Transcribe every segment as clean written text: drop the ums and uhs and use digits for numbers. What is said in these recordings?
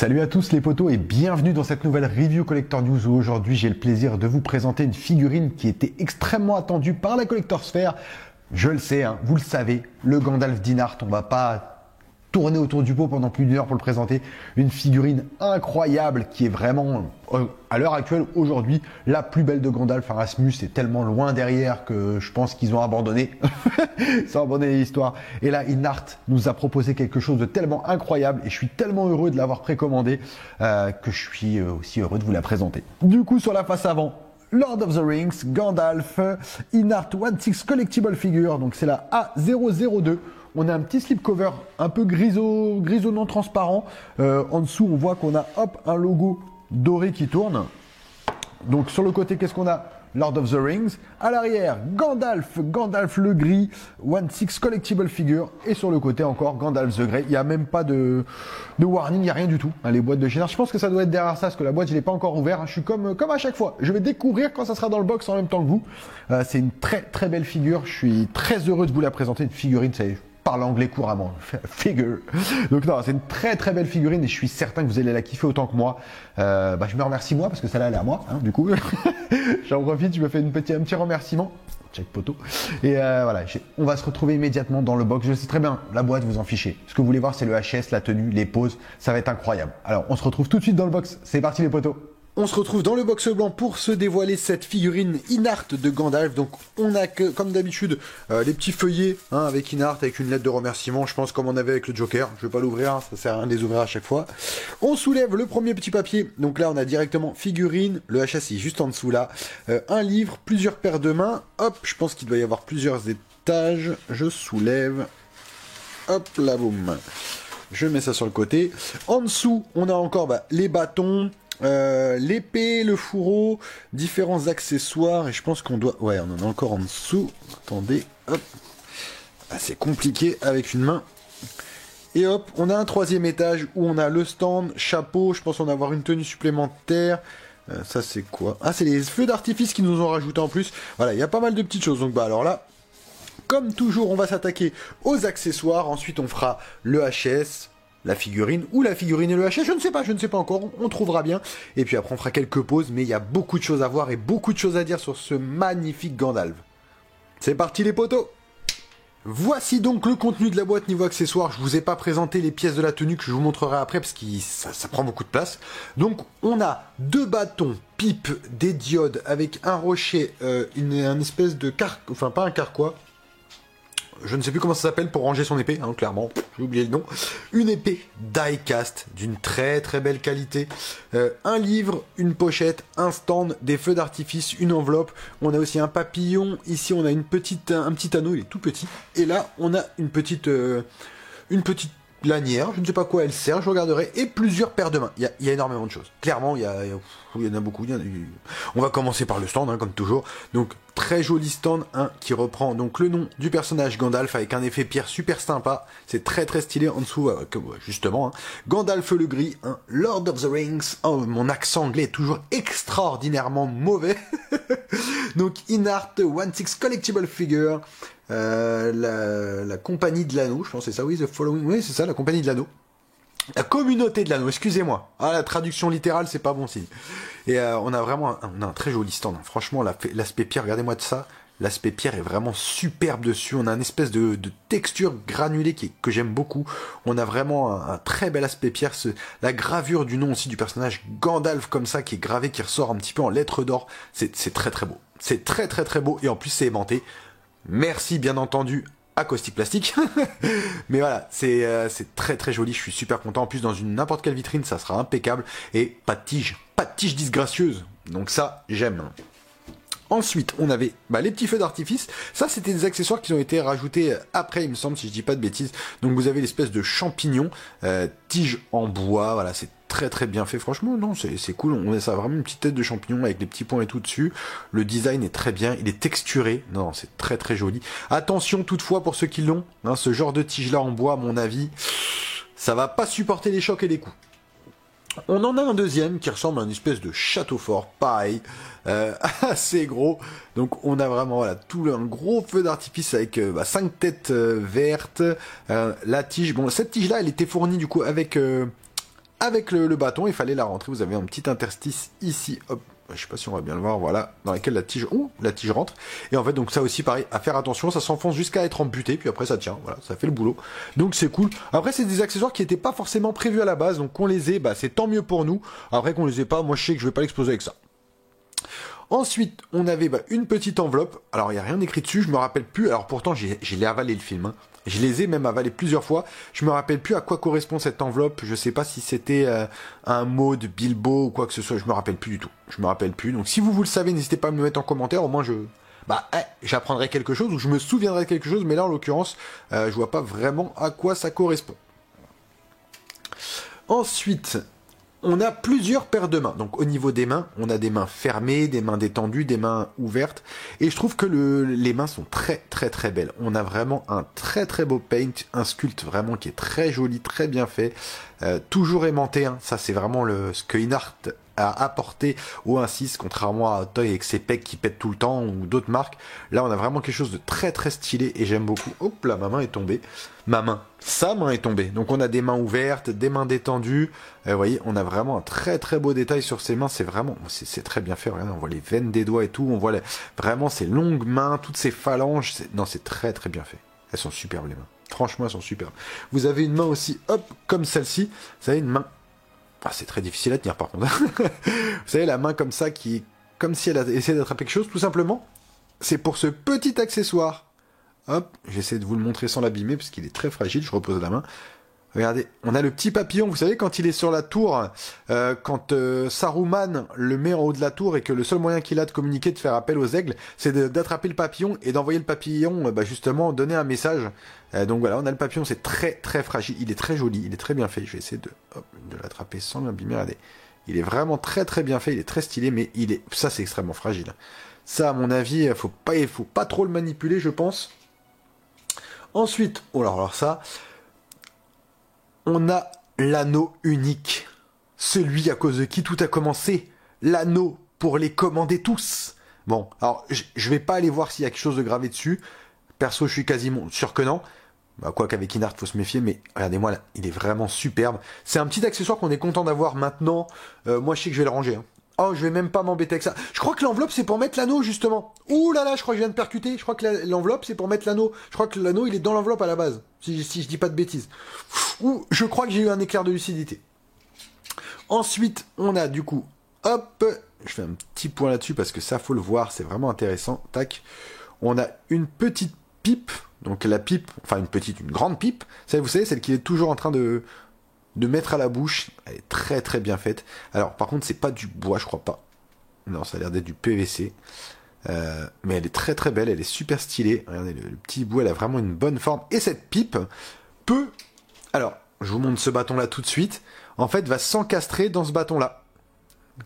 Salut à tous les potos et bienvenue dans cette nouvelle review Collector News où aujourd'hui j'ai le plaisir de vous présenter une figurine qui était extrêmement attendue par la Collector Sphere. Je le sais, hein, vous le savez, le Gandalf d'Inart, on va pas tourner autour du pot pendant plus d'une heure pour le présenter. Une figurine incroyable qui est vraiment, à l'heure actuelle, aujourd'hui, la plus belle de Gandalf. Rasmus est tellement loin derrière que je pense qu'ils ont abandonné. Ils ont abandonné l'histoire. Et là, Inart nous a proposé quelque chose de tellement incroyable et je suis tellement heureux de l'avoir précommandé que je suis aussi heureux de vous la présenter. Du coup, sur la face avant, Lord of the Rings, Gandalf, Inart 1/6 Collectible Figure, donc c'est la A002. On a un petit slipcover un peu grisonnant transparent. En dessous, on voit qu'on a un logo doré qui tourne. Donc sur le côté, qu'est-ce qu'on a? Lord of the Rings. À l'arrière, Gandalf le gris, 1/6 Collectible Figure. Et sur le côté encore, Gandalf the Grey. Il n'y a même pas de warning, il n'y a rien du tout. Les boîtes de chez Nart. Je pense que ça doit être derrière ça, parce que la boîte, je ne l'ai pas encore ouverte. Je suis comme à chaque fois. Je vais découvrir quand ça sera dans le box en même temps que vous. C'est une très très belle figure. Je suis très heureux de vous la présenter. Une figurine, ça y est, parle anglais couramment, figure. Donc non, c'est une très très belle figurine et je suis certain que vous allez la kiffer autant que moi. Je me remercie moi parce que celle-là elle est à moi, hein, du coup. J'en profite, je me fais un petit remerciement. Check poteau. Et voilà, on va se retrouver immédiatement dans le box. Je sais très bien, la boîte, vous en fichez. Ce que vous voulez voir, c'est le HS, la tenue, les poses. Ça va être incroyable. Alors, on se retrouve tout de suite dans le box. C'est parti les poteaux. On se retrouve dans le box blanc pour se dévoiler cette figurine Inart de Gandalf. Donc on a que, comme d'habitude, les petits feuillets avec Inart, avec une lettre de remerciement, je pense comme on avait avec le Joker. Je vais pas l'ouvrir, ça sert à rien de les ouvrir à chaque fois. On soulève le premier petit papier. Donc là on a directement figurine, le HS est juste en dessous là. Un livre, plusieurs paires de mains. Hop, je pense qu'il doit y avoir plusieurs étages. Je soulève. Hop là, boum. Je mets ça sur le côté. En dessous, on a encore les bâtons. L'épée, le fourreau, différents accessoires, et je pense qu'on doit... Ouais, on en a encore en dessous. Attendez, hop. C'est compliqué avec une main. Et hop, on a un troisième étage où on a le stand, chapeau, je pense qu'on va avoir une tenue supplémentaire. Ça c'est quoi? Ah, c'est les feux d'artifice qu'ils nous ont rajouté en plus. Voilà, il y a pas mal de petites choses. Donc alors là, comme toujours, on va s'attaquer aux accessoires. Ensuite, on fera le HS, la figurine, ou la figurine et le HS, je ne sais pas encore, on trouvera bien. Et puis après on fera quelques pauses, mais il y a beaucoup de choses à voir et beaucoup de choses à dire sur ce magnifique Gandalf. C'est parti les potos! Voici donc le contenu de la boîte niveau accessoires. Je vous ai pas présenté les pièces de la tenue que je vous montrerai après parce que ça prend beaucoup de place. Donc on a deux bâtons, pipes, des diodes avec un rocher, une espèce de enfin pas un carquois. Je ne sais plus comment ça s'appelle pour ranger son épée, clairement, j'ai oublié le nom. Une épée die-cast d'une très très belle qualité. Un livre, une pochette, un stand, des feux d'artifice, une enveloppe. On a aussi un papillon. Ici, on a un petit anneau, il est tout petit. Et là, on a une petite lanière, je ne sais pas à quoi elle sert, je regarderai, et plusieurs paires de mains. Il y a énormément de choses. Clairement, il y en a beaucoup. On va commencer par le stand, comme toujours. Donc, très joli stand, qui reprend donc le nom du personnage Gandalf avec un effet pierre super sympa. C'est très très stylé en dessous, justement. Gandalf le gris, Lord of the Rings. Oh, mon accent anglais est toujours extraordinairement mauvais. Donc, Inart 1/6 Collectible Figure. La compagnie de l'anneau, je pense que c'est ça, oui, The Following, oui, c'est ça, la compagnie de l'anneau. La communauté de l'anneau, excusez-moi. La traduction littérale, c'est pas bon signe. Et on a vraiment un très joli stand. Franchement, l'aspect pierre, regardez-moi de ça. L'aspect pierre est vraiment superbe dessus. On a une espèce de texture granulée que j'aime beaucoup. On a vraiment un très bel aspect pierre. La gravure du nom aussi du personnage Gandalf comme ça, qui est gravé, qui ressort un petit peu en lettres d'or. C'est très très beau. C'est très très très beau. Et en plus, c'est aimanté. Merci bien entendu à Caustic Plastic. Mais voilà, c'est très très joli, je suis super content. En plus dans n'importe quelle vitrine, ça sera impeccable. Et pas de tige disgracieuse. Donc ça, j'aime. Ensuite, on avait les petits feux d'artifice. Ça, c'était des accessoires qui ont été rajoutés après, il me semble, si je dis pas de bêtises. Donc vous avez l'espèce de champignon, tige en bois, voilà, c'est très très bien fait, franchement, non, c'est cool, on a ça vraiment une petite tête de champignon avec des petits points et tout dessus, le design est très bien, il est texturé, non, c'est très très joli. Attention toutefois pour ceux qui l'ont, ce genre de tige là en bois, à mon avis, ça va pas supporter les chocs et les coups. On en a un deuxième qui ressemble à une espèce de château fort, pareil, assez gros. Donc on a vraiment tout un gros feu d'artifice avec 5 têtes vertes. La tige, bon cette tige là elle était fournie du coup avec avec le bâton, il fallait la rentrer. Vous avez un petit interstice ici, hop, je sais pas si on va bien le voir, voilà, dans lequel la tige rentre. Et en fait, donc ça aussi, pareil, à faire attention, ça s'enfonce jusqu'à être amputé, puis après ça tient, voilà, ça fait le boulot. Donc c'est cool. Après, c'est des accessoires qui n'étaient pas forcément prévus à la base, donc qu'on les ait, bah c'est tant mieux pour nous. Après qu'on les ait pas, moi je sais que je vais pas l'exploser avec ça. Ensuite, on avait une petite enveloppe. Alors, il n'y a rien écrit dessus, je me rappelle plus. Alors, pourtant, je l'ai avalé le film. Hein. Je les ai même avalés plusieurs fois. Je me rappelle plus à quoi correspond cette enveloppe. Je sais pas si c'était un mot de Bilbo ou quoi que ce soit. Je me rappelle plus du tout. Je me rappelle plus. Donc, si vous le savez, n'hésitez pas à me le mettre en commentaire. Au moins, j'apprendrai quelque chose ou je me souviendrai de quelque chose. Mais là, en l'occurrence, je vois pas vraiment à quoi ça correspond. Ensuite, on a plusieurs paires de mains. Donc au niveau des mains, on a des mains fermées, des mains détendues, des mains ouvertes. Et je trouve que les mains sont très très très belles. On a vraiment un très très beau paint, un sculpte vraiment qui est très joli, très bien fait. Toujours aimanté, hein. Ça c'est vraiment ce que Inart a apporté au 1.6, contrairement à Toy avec ses pecs qui pètent tout le temps ou d'autres marques. Là on a vraiment quelque chose de très très stylé et j'aime beaucoup. Hop là, ma main est tombée. Sa main est tombée. Donc on a des mains ouvertes, des mains détendues. Vous voyez, on a vraiment un très très beau détail sur ses mains. C'est vraiment, c'est très bien fait. Regardez, on voit les veines des doigts et tout. On voit vraiment ces longues mains, toutes ces phalanges. Non, c'est très très bien fait. Elles sont superbes les mains. Franchement, elles sont superbes. Vous avez une main aussi, hop, comme celle-ci. Vous avez une main. Ah, c'est très difficile à tenir par contre. Vous savez, la main comme ça qui est comme si elle a essayé d'attraper quelque chose. Tout simplement, c'est pour ce petit accessoire. Hop, j'essaie de vous le montrer sans l'abîmer parce qu'il est très fragile, je repose la main. Regardez, on a le petit papillon, vous savez quand il est sur la tour, quand Saruman le met en haut de la tour et que le seul moyen qu'il a de communiquer, de faire appel aux aigles, c'est d'attraper le papillon et d'envoyer le papillon, justement, donner un message. Donc voilà, on a le papillon, c'est très très fragile, il est très joli, il est très bien fait. Je vais essayer de l'attraper sans l'abîmer, regardez. Il est vraiment très très bien fait, il est très stylé, mais ça c'est extrêmement fragile. Ça, à mon avis, faut pas trop le manipuler, je pense. Ensuite, alors ça, on a l'anneau unique. Celui à cause de qui tout a commencé. L'anneau pour les commander tous. Bon, alors, je vais pas aller voir s'il y a quelque chose de gravé dessus. Perso, je suis quasiment sûr que non. Quoi qu'avec Inart, faut se méfier, mais regardez-moi là, il est vraiment superbe. C'est un petit accessoire qu'on est content d'avoir maintenant. Moi, je sais que je vais le ranger. Hein. Oh, je vais même pas m'embêter avec ça. Je crois que l'enveloppe, c'est pour mettre l'anneau, justement. Ouh là là, je crois que je viens de percuter. Je crois que l'enveloppe, c'est pour mettre l'anneau. Je crois que l'anneau, il est dans l'enveloppe à la base. Si je dis pas de bêtises. Ouh, je crois que j'ai eu un éclair de lucidité. Ensuite, on a du coup, hop, je fais un petit point là-dessus parce que ça, faut le voir, c'est vraiment intéressant. Tac. On a une petite pipe. Donc la pipe, enfin une grande pipe. Vous savez, celle qui est toujours en train de mettre à la bouche. Elle est très très bien faite. Alors par contre c'est pas du bois, je crois pas. Non, ça a l'air d'être du PVC. Mais elle est très très belle, elle est super stylée. Regardez, le petit bout, elle a vraiment une bonne forme. Et cette pipe peut... Alors, je vous montre ce bâton là tout de suite. En fait, va s'encastrer dans ce bâton là.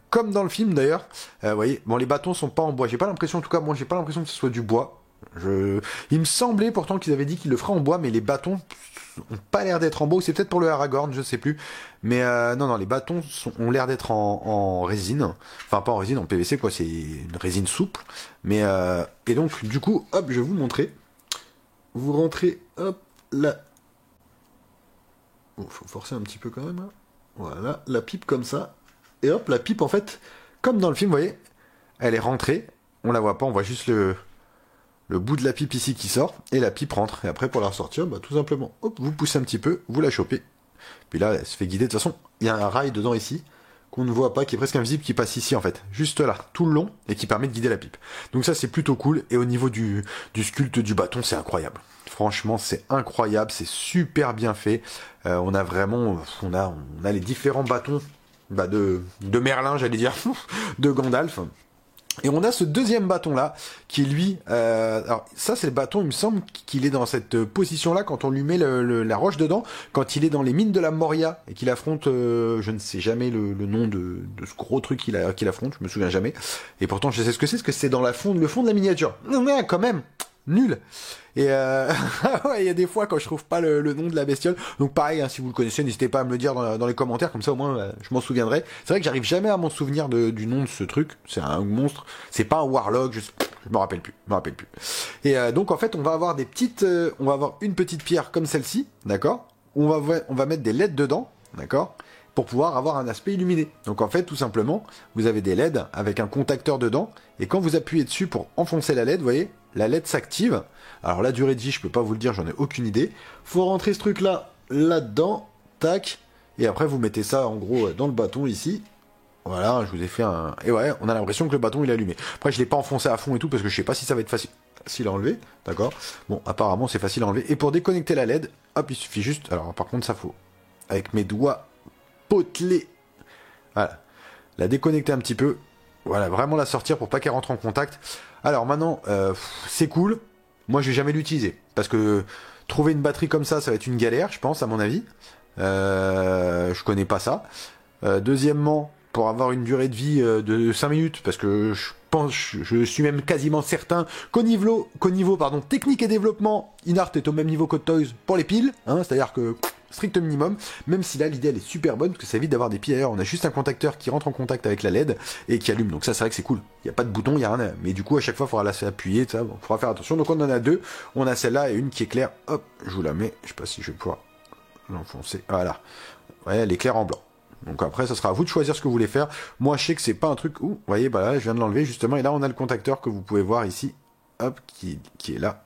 Comme dans le film d'ailleurs. Vous voyez, bon les bâtons sont pas en bois. J'ai pas l'impression, en tout cas moi j'ai pas l'impression que ce soit du bois. Il me semblait pourtant qu'ils avaient dit qu'ils le feraient en bois, mais les bâtons ont pas l'air d'être en bois, ou c'est peut-être pour le Aragorn, je sais plus. Mais non, les bâtons ont l'air d'être en résine. Enfin, pas en résine, en PVC, quoi, c'est une résine souple. Mais, et donc, du coup, hop, je vais vous montrer. Vous rentrez, hop, là. Oh, faut forcer un petit peu quand même, hein. Voilà, la pipe comme ça. Et hop, la pipe, en fait, comme dans le film, vous voyez, elle est rentrée. On la voit pas, on voit juste le bout de la pipe ici qui sort, et la pipe rentre. Et après, pour la ressortir, tout simplement, hop, vous poussez un petit peu, vous la chopez. Puis là, elle se fait guider. De toute façon, il y a un rail dedans ici, qu'on ne voit pas, qui est presque invisible, qui passe ici, en fait. Juste là, tout le long, et qui permet de guider la pipe. Donc ça, c'est plutôt cool. Et au niveau du sculpte du bâton, c'est incroyable. Franchement, c'est incroyable, c'est super bien fait. On a vraiment, on a les différents bâtons de Merlin, j'allais dire, de Gandalf. Et on a ce deuxième bâton là qui lui, alors ça c'est le bâton, il me semble qu'il est dans cette position là quand on lui met la roche dedans, quand il est dans les mines de la Moria et qu'il affronte, je ne sais jamais le nom de ce gros truc qu'il affronte, je me souviens jamais. Et pourtant je sais ce que c'est, parce que c'est dans le fond de la miniature. Non mais quand même, nul. Et ouais, il y a des fois quand je trouve pas le nom de la bestiole. Donc pareil, hein, si vous le connaissez, n'hésitez pas à me le dire dans les commentaires, comme ça au moins je m'en souviendrai. C'est vrai que j'arrive jamais à m'en souvenir du nom de ce truc. C'est un monstre. C'est pas un warlock. Je me rappelle plus. Et donc en fait, on va avoir on va avoir une petite pierre comme celle-ci, d'accord. On va mettre des lettres dedans, d'accord. pour pouvoir avoir un aspect illuminé. Donc en fait, tout simplement, vous avez des LED avec un contacteur dedans, et quand vous appuyez dessus pour enfoncer la LED, vous voyez, la LED s'active. Alors la durée de vie, je peux pas vous le dire, j'en ai aucune idée. Faut rentrer ce truc-là, là-dedans, tac, et après vous mettez ça en gros dans le bâton ici. Voilà, je vous ai fait un... Et ouais, on a l'impression que le bâton il est allumé. Après, je l'ai pas enfoncé à fond et tout, parce que je sais pas si ça va être facile à enlever, d'accord. Bon, apparemment c'est facile à enlever. Et pour déconnecter la LED, hop, il suffit juste... Alors par contre, ça faut... Avec mes doigts potelés, voilà, la déconnecter un petit peu. Voilà, vraiment la sortir pour pas qu'elle rentre en contact. Alors maintenant, c'est cool. Moi, je vais jamais l'utiliser. Parce que trouver une batterie comme ça va être une galère, je pense, à mon avis. Je connais pas ça. Deuxièmement, pour avoir une durée de vie de 5 minutes, parce que je suis même quasiment certain qu'au niveau technique et développement, Inart est au même niveau que Toys pour les piles, hein, c'est-à-dire que strict minimum, même si là l'idée elle est super bonne, parce que ça évite d'avoir des piles ailleurs, on a juste un contacteur qui rentre en contact avec la LED et qui allume, donc ça c'est vrai que c'est cool, il n'y a pas de bouton, il n'y a rien, mais du coup à chaque fois il faudra la faire appuyer, ça, bon, faudra faire attention, donc on en a deux, on a celle-là et une qui est claire, hop, je vous la mets, je sais pas si je vais pouvoir l'enfoncer, voilà, ouais, elle est claire en blanc. Donc après, ça sera à vous de choisir ce que vous voulez faire. Moi, je sais que c'est pas un truc où, vous voyez, bah là, je viens de l'enlever justement, et là, on a le contacteur que vous pouvez voir ici, hop, qui est là,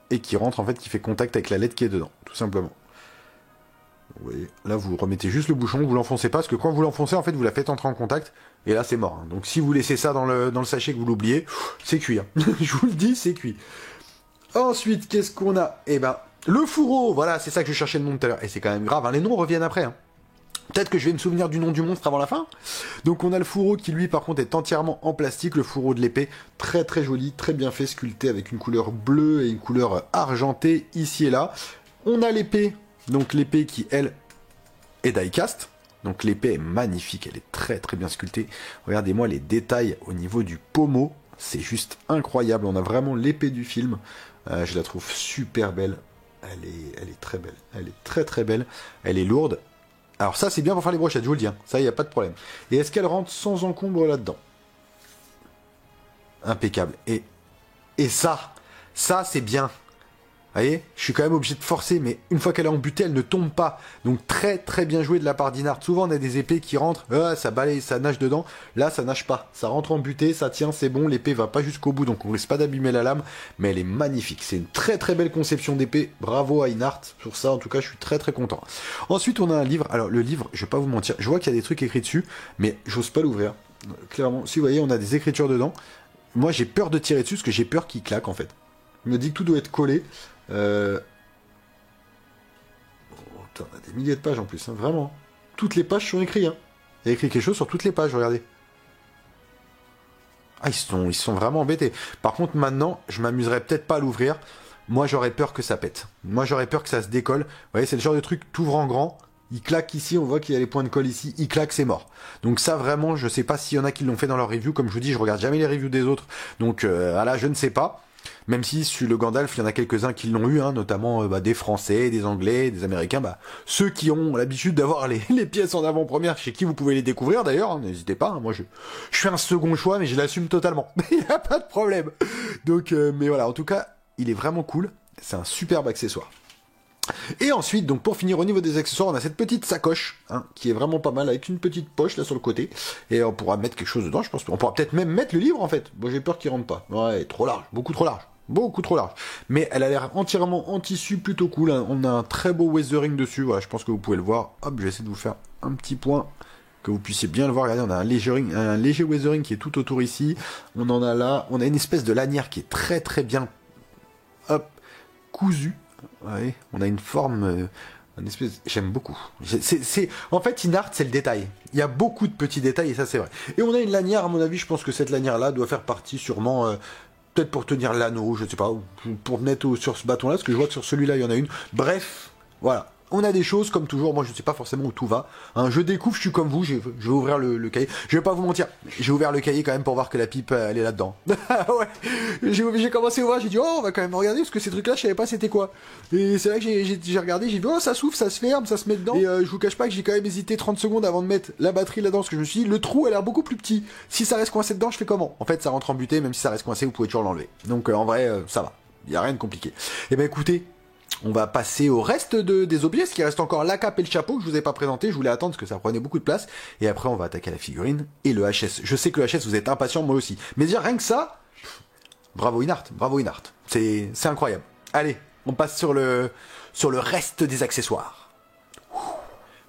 et qui rentre en fait, qui fait contact avec la LED qui est dedans, tout simplement. Vous voyez, là, vous remettez juste le bouchon, vous l'enfoncez pas, parce que quand vous l'enfoncez, en fait, vous la faites entrer en contact, et là, c'est mort. Hein. Donc si vous laissez ça dans le sachet que vous l'oubliez, c'est cuit. Hein. Je vous le dis, c'est cuit. Ensuite, qu'est-ce qu'on a? Eh ben, le fourreau, voilà, c'est ça que je cherchais le nom tout à l'heure, et c'est quand même grave, hein. Les noms reviennent après, hein. Peut-être que je vais me souvenir du nom du monstre avant la fin. Donc on a le fourreau qui lui par contre est entièrement en plastique, le fourreau de l'épée, très très joli, très bien fait, sculpté avec une couleur bleue et une couleur argentée ici et là. On a l'épée, donc l'épée qui elle est die-cast. Donc l'épée est magnifique, elle est très très bien sculptée. Regardez-moi les détails au niveau du pommeau, c'est juste incroyable. On a vraiment l'épée du film, je la trouve super belle. Elle est très belle, elle est très très belle, elle est lourde. Alors ça, c'est bien pour faire les brochettes, je vous le dis. Hein. Ça, il n'y a pas de problème. Et est-ce qu'elle rentre sans encombre là-dedans? Impeccable. Et ça, c'est bien. Vous voyez, je suis quand même obligé de forcer, mais une fois qu'elle est embutée, elle ne tombe pas. Donc très très bien joué de la part d'Inart. Souvent on a des épées qui rentrent, ça balaye, ça nage dedans. Là ça nage pas, ça rentre embutée, ça tient, c'est bon, l'épée va pas jusqu'au bout, donc on risque pas d'abîmer la lame, mais elle est magnifique. C'est une très très belle conception d'épée. Bravo à Inart sur ça, en tout cas je suis très très content. Ensuite on a un livre, alors le livre, je vais pas vous mentir, je vois qu'il y a des trucs écrits dessus, mais j'ose pas l'ouvrir. Clairement, si vous voyez, on a des écritures dedans. Moi j'ai peur de tirer dessus parce que j'ai peur qu'il claque en fait. Il me dit que tout doit être collé. Oh, putain, on a des milliers de pages en plus, hein, vraiment. Toutes les pages sont écrites. Hein. Il y a écrit quelque chose sur toutes les pages, regardez. Ah, ils sont vraiment embêtés. Par contre, maintenant, je m'amuserais peut-être pas à l'ouvrir. Moi, j'aurais peur que ça pète. Moi, j'aurais peur que ça se décolle. Vous voyez, c'est le genre de truc, t'ouvres en grand, il claque ici, on voit qu'il y a les points de colle ici, il claque, c'est mort. Donc ça, vraiment, je sais pas s'il y en a qui l'ont fait dans leur review. Comme je vous dis, je regarde jamais les reviews des autres. Donc là, je ne sais pas. Même si sur le Gandalf, il y en a quelques-uns qui l'ont eu, hein, notamment des Français, des Anglais, des Américains, ceux qui ont l'habitude d'avoir les pièces en avant-première, chez qui vous pouvez les découvrir d'ailleurs, hein, n'hésitez pas, hein, moi je fais un second choix, mais je l'assume totalement, il n'y a pas de problème. Donc, mais voilà, en tout cas, il est vraiment cool, c'est un superbe accessoire. Et ensuite, donc pour finir au niveau des accessoires, on a cette petite sacoche, hein, qui est vraiment pas mal, avec une petite poche là sur le côté, et on pourra mettre quelque chose dedans, je pense, on pourra peut-être même mettre le livre en fait, bon j'ai peur qu'il rentre pas, ouais, trop large, beaucoup trop large. Beaucoup trop large. Mais elle a l'air entièrement en tissu, plutôt cool. On a un très beau weathering dessus. Voilà, je pense que vous pouvez le voir. Hop, je vais essayer de vous faire un petit point que vous puissiez bien le voir. Regardez, on a un léger weathering qui est tout autour ici. On en a là. On a une espèce de lanière qui est très très bien, hop, cousue. Ouais, on a une forme, une espèce. J'aime beaucoup. En fait, Inart, c'est le détail. Il y a beaucoup de petits détails et ça c'est vrai. Et on a une lanière, à mon avis, je pense que cette lanière-là doit faire partie sûrement. Peut-être pour tenir l'anneau, je sais pas, ou pour mettre sur ce bâton-là, parce que je vois que sur celui-là, il y en a une. Bref, voilà. On a des choses, comme toujours, moi je ne sais pas forcément où tout va. Hein, je découvre, je suis comme vous, je vais ouvrir le cahier. Je vais pas vous mentir, j'ai ouvert le cahier quand même pour voir que la pipe, elle est là-dedans. Ouais, j'ai commencé à ouvrir, j'ai dit, oh, on va quand même regarder, parce que ces trucs-là, je savais pas c'était quoi. Et c'est vrai que j'ai regardé, j'ai vu, oh, ça s'ouvre, ça se ferme, ça se met dedans. Et je vous cache pas que j'ai quand même hésité 30 secondes avant de mettre la batterie là-dedans, parce que je me suis dit, le trou a l'air beaucoup plus petit. Si ça reste coincé dedans, je fais comment? En fait, ça rentre en butée, même si ça reste coincé, vous pouvez toujours l'enlever. Donc en vrai, ça va. Il y a rien de compliqué. Eh ben écoutez, on va passer au reste des objets, parce qu'il reste encore la cape et le chapeau que je vous ai pas présenté, je voulais attendre parce que ça prenait beaucoup de place, et après on va attaquer la figurine et le HS. Je sais que le HS vous êtes impatient, moi aussi, mais déjà rien que ça, bravo Inart, c'est incroyable. Allez, on passe sur le reste des accessoires.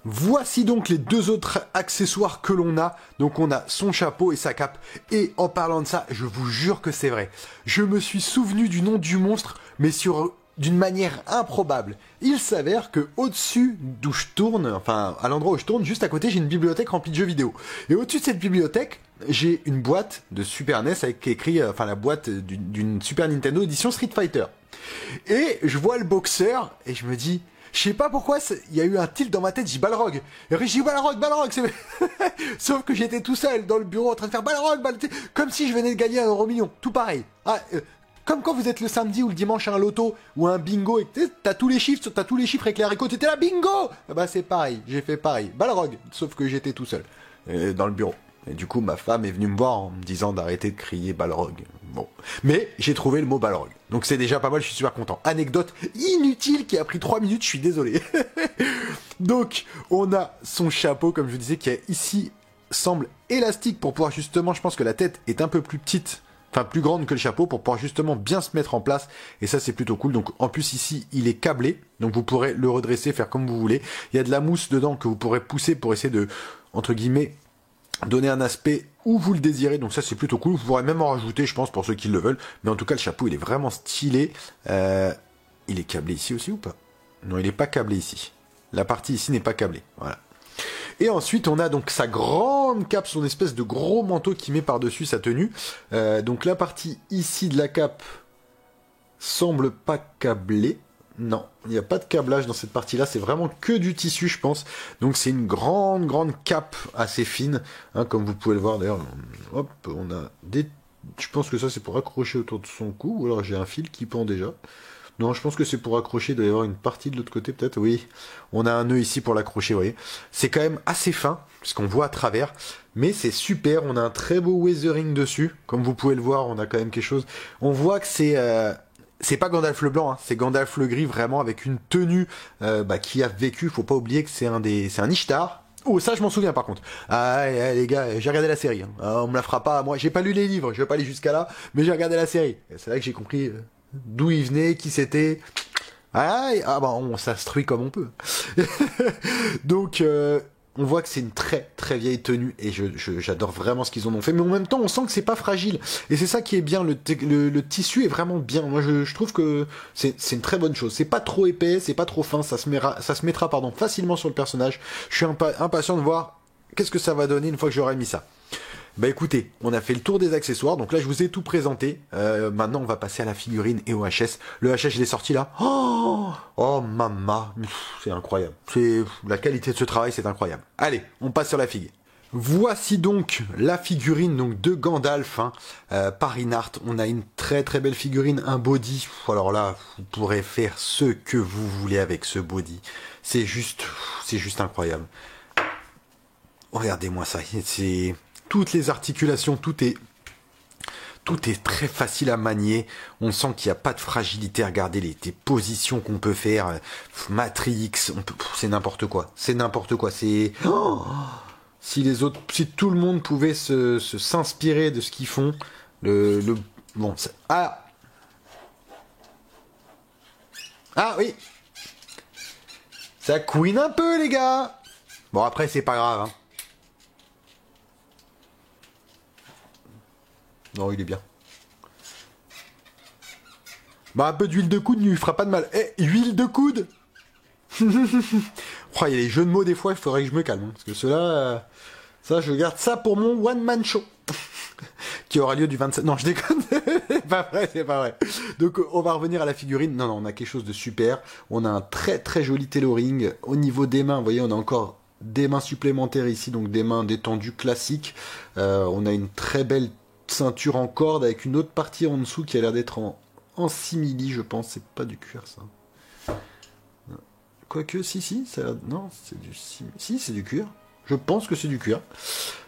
Voici donc les deux autres accessoires que l'on a. Donc on a son chapeau et sa cape. Et en parlant de ça, je vous jure que c'est vrai. Je me suis souvenu du nom du monstre, mais d'une manière improbable. Il s'avère que au-dessus d'où je tourne, enfin à l'endroit où je tourne, juste à côté, j'ai une bibliothèque remplie de jeux vidéo. Et au-dessus de cette bibliothèque, j'ai une boîte de Super NES avec écrit, enfin la boîte d'une Super Nintendo édition Street Fighter. Et je vois le boxeur et je me dis, je sais pas pourquoi, il y a eu un tilt dans ma tête, j'ai dit Balrog. Et après, j'ai dit Balrog. Sauf que j'étais tout seul dans le bureau en train de faire Balrog, comme si je venais de gagner un euro million. Tout pareil. Comme quand vous êtes le samedi ou le dimanche à un loto ou à un bingo et que t'as tous les chiffres avec les haricots, t'étais là, bingo! Bah c'est pareil, j'ai fait pareil. Balrog. Sauf que j'étais tout seul. Dans le bureau. Et du coup, ma femme est venue me voir en me disant d'arrêter de crier Balrog. Bon. Mais j'ai trouvé le mot Balrog. Donc c'est déjà pas mal, je suis super content. Anecdote inutile qui a pris 3 minutes, je suis désolé. Donc, on a son chapeau, comme je vous disais, qui est ici, semble élastique pour pouvoir justement, je pense que la tête est un peu plus petite, enfin plus grande que le chapeau, pour pouvoir justement bien se mettre en place. Et ça, c'est plutôt cool. Donc en plus ici, il est câblé. Donc vous pourrez le redresser, faire comme vous voulez. Il y a de la mousse dedans que vous pourrez pousser pour essayer de, entre guillemets, donner un aspect où vous le désirez, donc ça c'est plutôt cool. Vous pourrez même en rajouter, je pense, pour ceux qui le veulent, mais en tout cas le chapeau il est vraiment stylé. Il est câblé ici aussi ou pas? Non, il n'est pas câblé ici. La partie ici n'est pas câblée, voilà. Et ensuite on a donc sa grande cape, son espèce de gros manteau qui met par-dessus sa tenue. Donc la partie ici de la cape semble pas câblée. Non, il n'y a pas de câblage dans cette partie-là, c'est vraiment que du tissu, je pense. Donc c'est une grande cape assez fine, hein, comme vous pouvez le voir d'ailleurs. Hop, on a des... Je pense que ça c'est pour accrocher autour de son cou, ou alors j'ai un fil qui pend déjà. Non, je pense que c'est pour accrocher, il doit y avoir une partie de l'autre côté peut-être, oui. On a un nœud ici pour l'accrocher, vous voyez. C'est quand même assez fin, puisqu'on voit à travers, mais c'est super, on a un très beau weathering dessus. Comme vous pouvez le voir, on a quand même quelque chose. On voit que c'est pas Gandalf le blanc, hein, c'est Gandalf le gris, vraiment avec une tenue qui a vécu. Faut pas oublier que c'est un Ishtar. Oh, ça je m'en souviens par contre. Ah les gars, j'ai regardé la série. Hein. On me la fera pas. Moi, j'ai pas lu les livres, je vais pas aller jusqu'à là, mais j'ai regardé la série. C'est là que j'ai compris d'où il venait, qui c'était. On s'instruit comme on peut. Donc on voit que c'est une très vieille tenue et j'adore vraiment ce qu'ils en ont fait, mais en même temps on sent que c'est pas fragile et c'est ça qui est bien, le tissu est vraiment bien. Moi je trouve que c'est une très bonne chose, c'est pas trop épais, c'est pas trop fin, ça se mettra facilement sur le personnage. Je suis impatient de voir qu'est-ce que ça va donner une fois que j'aurai mis ça. Bah écoutez, on a fait le tour des accessoires, donc là je vous ai tout présenté. Maintenant on va passer à la figurine et au HS. Le HS je l'ai sorti là. Oh maman, c'est incroyable. La qualité de ce travail, c'est incroyable. Allez, on passe sur la figue. Voici donc la figurine donc de Gandalf par Inart. On a une très belle figurine, un body. Alors là, vous pourrez faire ce que vous voulez avec ce body. C'est juste incroyable. Regardez-moi ça, c'est toutes les articulations, tout est très facile à manier. On sent qu'il n'y a pas de fragilité. Regardez les positions qu'on peut faire. Matrix, c'est n'importe quoi. C'est n'importe quoi. Si tout le monde pouvait s'inspirer de ce qu'ils font, ah oui, ça couine un peu les gars. Bon après c'est pas grave. Hein. Non, il est bien. Bah, un peu d'huile de coude ne lui fera pas de mal. Huile de coude. Il y a les jeux de mots des fois, il faudrait que je me calme. Hein, parce que ceux-là, ça, je garde ça pour mon one-man show. Qui aura lieu du 27... Non, je déconne. c'est pas vrai. Donc, on va revenir à la figurine. Non, on a quelque chose de super. On a un très joli tailoring. Au niveau des mains, vous voyez, on a encore des mains supplémentaires ici. Donc, des mains détendues classiques. On a une très belle ceinture en corde avec une autre partie en dessous qui a l'air d'être en simili, je pense. C'est pas du cuir ça. Quoique, si, ça, non, c'est du simili. Si, c'est du cuir. Je pense que c'est du cuir.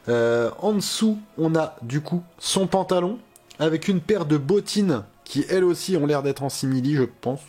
En dessous, on a du coup son pantalon avec une paire de bottines qui elles aussi ont l'air d'être en simili, je pense.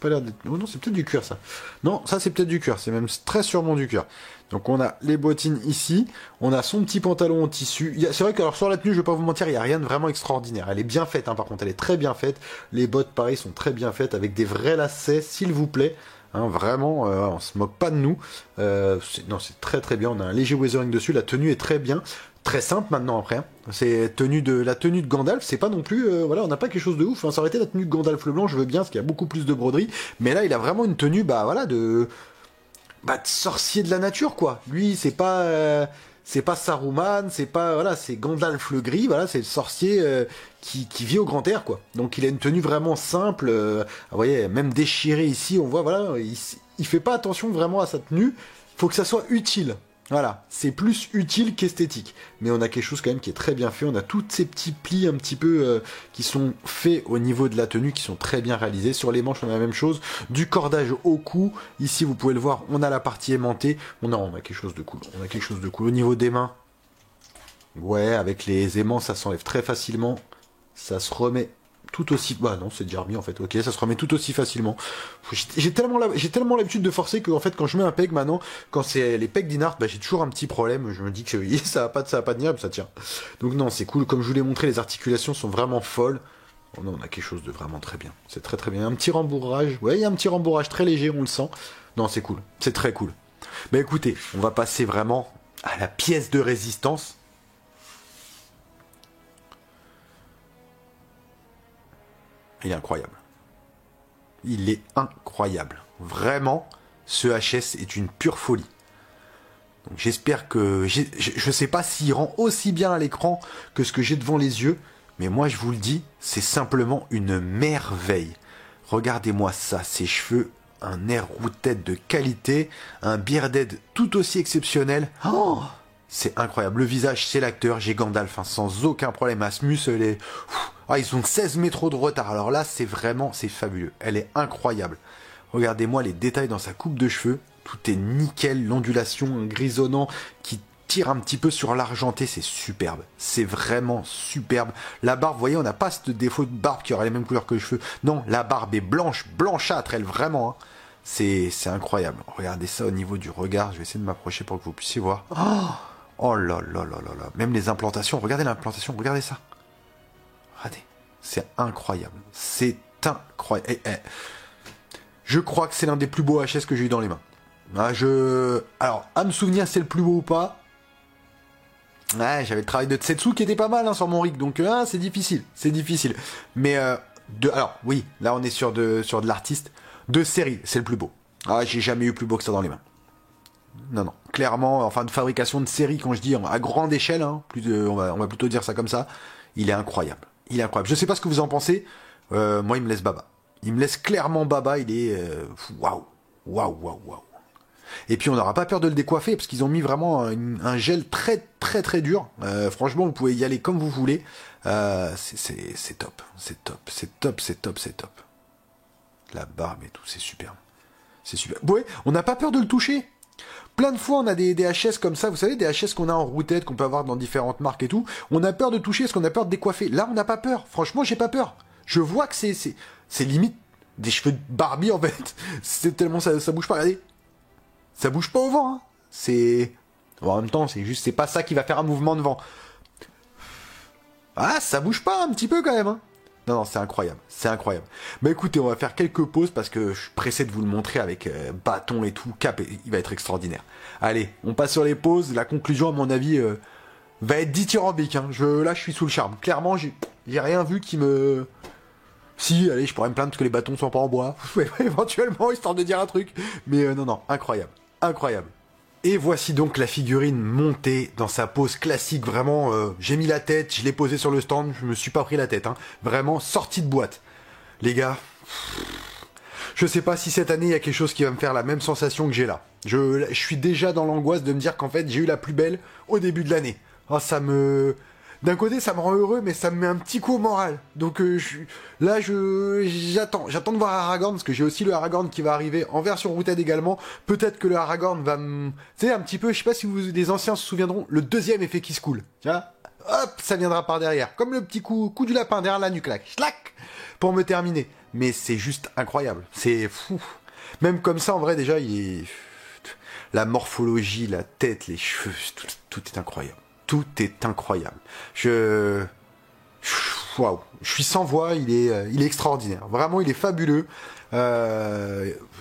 pas l'air d'être... Oh non, c'est peut-être du cuir, ça. Non, ça, c'est peut-être du cuir. C'est même très sûrement du cuir. Donc, on a les bottines ici. On a son petit pantalon en tissu. C'est vrai que, alors, sur la tenue, je vais pas vous mentir, il n'y a rien de vraiment extraordinaire. Elle est bien faite, hein, par contre. Elle est très bien faite. Les bottes, pareil, sont très bien faites avec des vrais lacets, s'il vous plaît. Hein, vraiment, on se moque pas de nous. Non, c'est très très bien. On a un léger weathering dessus. La tenue est très bien. Très simple maintenant après. Hein. C'est la tenue de Gandalf, c'est pas non plus, voilà, on n'a pas quelque chose de ouf. Hein. Ça aurait été la tenue de Gandalf le blanc, je veux bien, parce qu'il y a beaucoup plus de broderie. Mais là, il a vraiment une tenue, bah voilà, de sorcier de la nature, quoi. Lui, c'est pas Saruman, c'est pas, voilà, c'est Gandalf le gris, voilà, c'est le sorcier qui vit au grand air, quoi. Donc il a une tenue vraiment simple. Vous voyez, même déchirée ici, on voit, voilà, il fait pas attention vraiment à sa tenue. Faut que ça soit utile. Voilà, c'est plus utile qu'esthétique. Mais on a quelque chose quand même qui est très bien fait. On a tous ces petits plis un petit peu qui sont faits au niveau de la tenue, qui sont très bien réalisés. Sur les manches, on a la même chose. Du cordage au cou. Ici, vous pouvez le voir, on a la partie aimantée. On a quelque chose de cool. On a quelque chose de cool. Au niveau des mains, ouais, avec les aimants, ça s'enlève très facilement. Ça se remet tout aussi... Bah non, c'est déjà remis en fait. Ok, ça se remet tout aussi facilement. J'ai tellement l'habitude de forcer que en fait, quand je mets un peg maintenant, quand c'est les pegs d'Inart, bah, j'ai toujours un petit problème. Je me dis que ça va pas tenir, mais ça tient. Donc non, c'est cool. Comme je vous l'ai montré, les articulations sont vraiment folles. Oh non, on a quelque chose de vraiment très bien. C'est très très bien. Un petit rembourrage. Ouais, il y a un petit rembourrage très léger, on le sent. Non, c'est cool. C'est très cool. Bah écoutez, on va passer vraiment à la pièce de résistance. Il est incroyable. Il est incroyable. Vraiment, ce HS est une pure folie. Donc j'espère que... Je sais pas s'il rend aussi bien à l'écran que ce que j'ai devant les yeux, mais moi je vous le dis, c'est simplement une merveille. Regardez-moi ça, ses cheveux, un air roue-tête de qualité, un bearded tout aussi exceptionnel. Oh, c'est incroyable. Le visage, c'est l'acteur, j'ai Gandalf, hein, sans aucun problème. Asmus, elle est... Ah, ils ont 16 métros de retard. Alors là, c'est fabuleux. Elle est incroyable. Regardez-moi les détails dans sa coupe de cheveux. Tout est nickel. L'ondulation grisonnant qui tire un petit peu sur l'argenté. C'est superbe. C'est vraiment superbe. La barbe, vous voyez, on n'a pas ce défaut de barbe qui aurait les mêmes couleurs que les cheveux. Non, la barbe est blanche, blanchâtre, elle, vraiment. Hein. C'est incroyable. Regardez ça au niveau du regard. Je vais essayer de m'approcher pour que vous puissiez voir. Oh là là là là là. Même les implantations. Regardez l'implantation. Regardez ça. Regardez, c'est incroyable. C'est incroyable. Je crois que c'est l'un des plus beaux HS que j'ai eu dans les mains. Alors, à me souvenir c'est le plus beau ou pas. Ouais, j'avais le travail de Tsetsu qui était pas mal hein, sur mon rig, donc c'est difficile. C'est difficile. Mais, alors, oui, là on est sur de l'artiste. De série, c'est le plus beau. Ah, j'ai jamais eu plus beau que ça dans les mains. Non, non. Clairement, enfin, de fabrication de série, quand je dis à grande échelle, hein, on va plutôt dire ça comme ça, il est incroyable. Il est incroyable. Je sais pas ce que vous en pensez. Moi, il me laisse baba. Il me laisse clairement baba. Il est waouh, waouh, waouh, waouh. Et puis on n'aura pas peur de le décoiffer parce qu'ils ont mis vraiment un gel très très très dur. Franchement, vous pouvez y aller comme vous voulez. C'est top, c'est top, c'est top, c'est top, c'est top. La barbe et tout, c'est superbe. C'est super. Ouais, on n'a pas peur de le toucher. Plein de fois, on a des HS comme ça, vous savez, des HS qu'on a en roue-tête, qu'on peut avoir dans différentes marques et tout. On a peur de toucher parce qu'on a peur de décoiffer. Là, on n'a pas peur. Franchement, j'ai pas peur. Je vois que c'est limite des cheveux de Barbie, en fait. C'est tellement ça bouge pas. Regardez. Ça bouge pas au vent, hein. Bon, en même temps, c'est pas ça qui va faire un mouvement de vent. Ah, ça bouge pas un petit peu quand même, hein. Non, non, c'est incroyable, c'est incroyable. Bah écoutez, on va faire quelques pauses parce que je suis pressé de vous le montrer avec bâton et tout, cap, il va être extraordinaire. Allez, on passe sur les pauses, la conclusion à mon avis va être dithyrambique, hein. Là je suis sous le charme, clairement j'ai rien vu qui me... Si, allez, je pourrais me plaindre parce que les bâtons sont pas en bois, éventuellement, histoire de dire un truc, mais non, non, incroyable, incroyable. Et voici donc la figurine montée dans sa pose classique, vraiment, j'ai mis la tête, je l'ai posée sur le stand, je me suis pas pris la tête, hein. Vraiment sortie de boîte. Les gars, je sais pas si cette année il y a quelque chose qui va me faire la même sensation que j'ai là. Je suis déjà dans l'angoisse de me dire qu'en fait j'ai eu la plus belle au début de l'année. Oh, d'un côté, ça me rend heureux, mais ça me met un petit coup au moral. Donc j'attends de voir Aragorn, parce que j'ai aussi le Aragorn qui va arriver en version Routed également. Peut-être que le Aragorn va me... Tu sais, un petit peu, je sais pas si des anciens se souviendront, le deuxième effet qui se coule. Tu vois, hop, ça viendra par derrière. Comme le petit coup du lapin derrière la nuque, là, schlac, pour me terminer. Mais c'est juste incroyable. C'est fou. Même comme ça, en vrai, déjà, la morphologie, la tête, les cheveux, tout est incroyable. Tout est incroyable. Waouh, je suis sans voix, il est extraordinaire. Vraiment, il est fabuleux. Il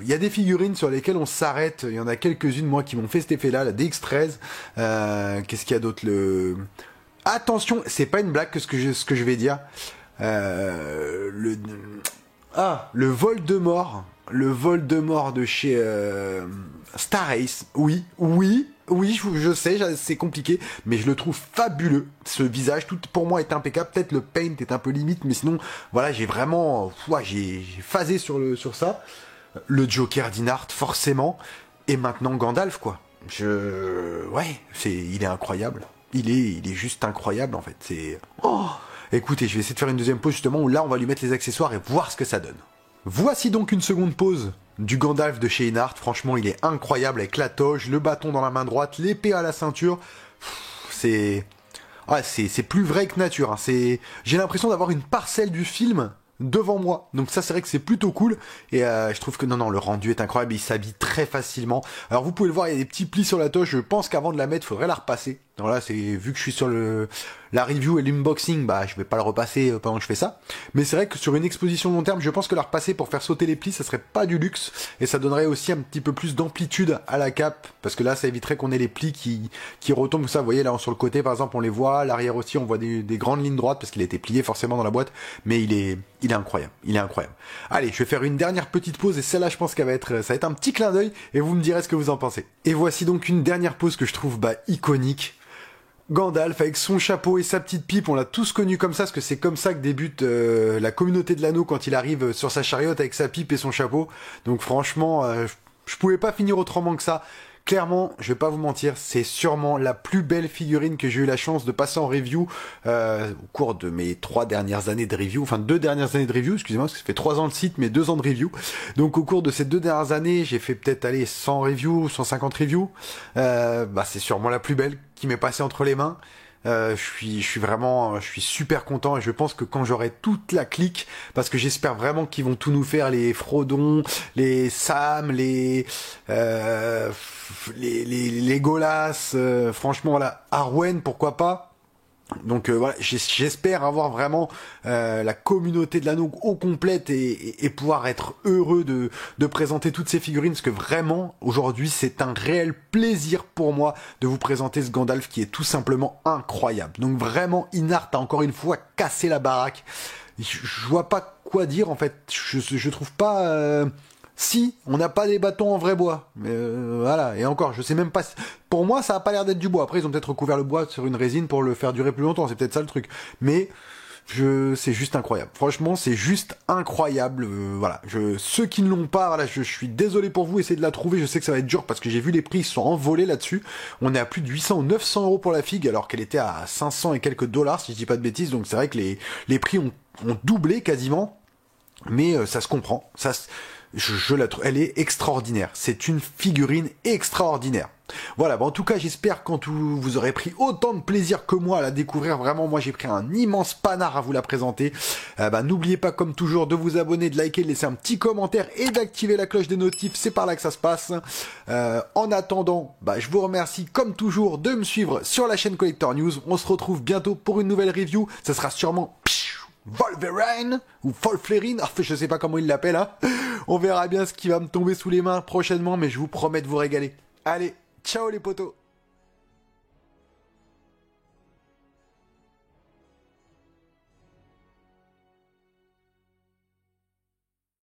y a des figurines sur lesquelles on s'arrête. Il y en a quelques-unes, moi, qui m'ont fait cet effet-là, la DX13. Qu'est-ce qu'il y a d'autre Attention, c'est pas une blague que ce que je vais dire. Le Voldemort. Le Voldemort de chez Star Ace. Oui, je sais, c'est compliqué, mais je le trouve fabuleux. Ce visage, tout pour moi est impeccable. Peut-être le paint est un peu limite, mais sinon, voilà, j'ai vraiment, j'ai phasé sur ça. Le Joker d'Inart, forcément, et maintenant Gandalf, quoi. Il est incroyable. Il est juste incroyable, en fait. Écoutez, je vais essayer de faire une deuxième pause justement où là, on va lui mettre les accessoires et voir ce que ça donne. Voici donc une seconde pause du Gandalf de chez Inart. Franchement, il est incroyable avec la toge, le bâton dans la main droite, l'épée à la ceinture. C'est plus vrai que nature. J'ai l'impression d'avoir une parcelle du film devant moi. Donc ça, c'est vrai que c'est plutôt cool. Et je trouve que non, le rendu est incroyable. Il s'habille très facilement. Alors vous pouvez le voir, il y a des petits plis sur la toge. Je pense qu'avant de la mettre, il faudrait la repasser. Alors là, vu que je suis sur la review et l'unboxing, je vais pas le repasser pendant que je fais ça. Mais c'est vrai que sur une exposition long terme, je pense que la repasser pour faire sauter les plis, ça serait pas du luxe. Et ça donnerait aussi un petit peu plus d'amplitude à la cape. Parce que là, ça éviterait qu'on ait les plis qui retombent. Ça, vous voyez, là, sur le côté, par exemple, on les voit. L'arrière aussi, on voit des grandes lignes droites parce qu'il a été plié forcément dans la boîte. Mais il est incroyable. Il est incroyable. Allez, je vais faire une dernière petite pause. Et celle-là, je pense ça va être un petit clin d'œil. Et vous me direz ce que vous en pensez. Et voici donc une dernière pause que je trouve iconique. Gandalf avec son chapeau et sa petite pipe, on l'a tous connu comme ça, parce que c'est comme ça que débute la communauté de l'anneau quand il arrive sur sa chariote avec sa pipe et son chapeau. Donc franchement, je pouvais pas finir autrement que ça. Clairement, je vais pas vous mentir, c'est sûrement la plus belle figurine que j'ai eu la chance de passer en review au cours de mes 3 dernières années de review, enfin 2 dernières années de review, excusez-moi, parce que ça fait 3 ans de site, mais 2 ans de review. Donc au cours de ces 2 dernières années, j'ai fait peut-être 100 reviews, 150 reviews. C'est sûrement la plus belle qui m'est passée entre les mains. Je suis super content et je pense que quand j'aurai toute la clique, parce que j'espère vraiment qu'ils vont tout nous faire, les Frodon, les Sam, les Legolas, franchement voilà, Arwen pourquoi pas. Donc voilà, j'espère avoir vraiment la communauté de l'anneau au complète et pouvoir être heureux de présenter toutes ces figurines, parce que vraiment aujourd'hui c'est un réel plaisir pour moi de vous présenter ce Gandalf qui est tout simplement incroyable. Donc vraiment, Inart a encore une fois cassé la baraque. Je vois pas quoi dire en fait. Je trouve pas. Si, on n'a pas des bâtons en vrai bois. Mais voilà, et encore, je sais même pas... Pour moi, ça a pas l'air d'être du bois. Après, ils ont peut-être recouvert le bois sur une résine pour le faire durer plus longtemps, c'est peut-être ça le truc. Mais c'est juste incroyable. Franchement, c'est juste incroyable. Voilà, ceux qui ne l'ont pas, voilà, je suis désolé pour vous, essayez de la trouver. Je sais que ça va être dur parce que j'ai vu les prix, ils sont envolés là-dessus. On est à plus de 800 ou 900 euros pour la figue, alors qu'elle était à 500 et quelques dollars, si je dis pas de bêtises. Donc c'est vrai que les prix ont doublé quasiment. Mais ça se comprend. Je la trouve, elle est extraordinaire. C'est une figurine extraordinaire. Voilà, en tout cas, j'espère que vous aurez pris autant de plaisir que moi à la découvrir. Vraiment, moi, j'ai pris un immense panard à vous la présenter. N'oubliez pas, comme toujours, de vous abonner, de liker, de laisser un petit commentaire et d'activer la cloche des notifs. C'est par là que ça se passe. En attendant, je vous remercie, comme toujours, de me suivre sur la chaîne Collector News. On se retrouve bientôt pour une nouvelle review. Ça sera sûrement Wolverine ou Wolverine, je sais pas comment il l'appelle, hein. On verra bien ce qui va me tomber sous les mains prochainement, mais je vous promets de vous régaler. Allez, ciao les potos.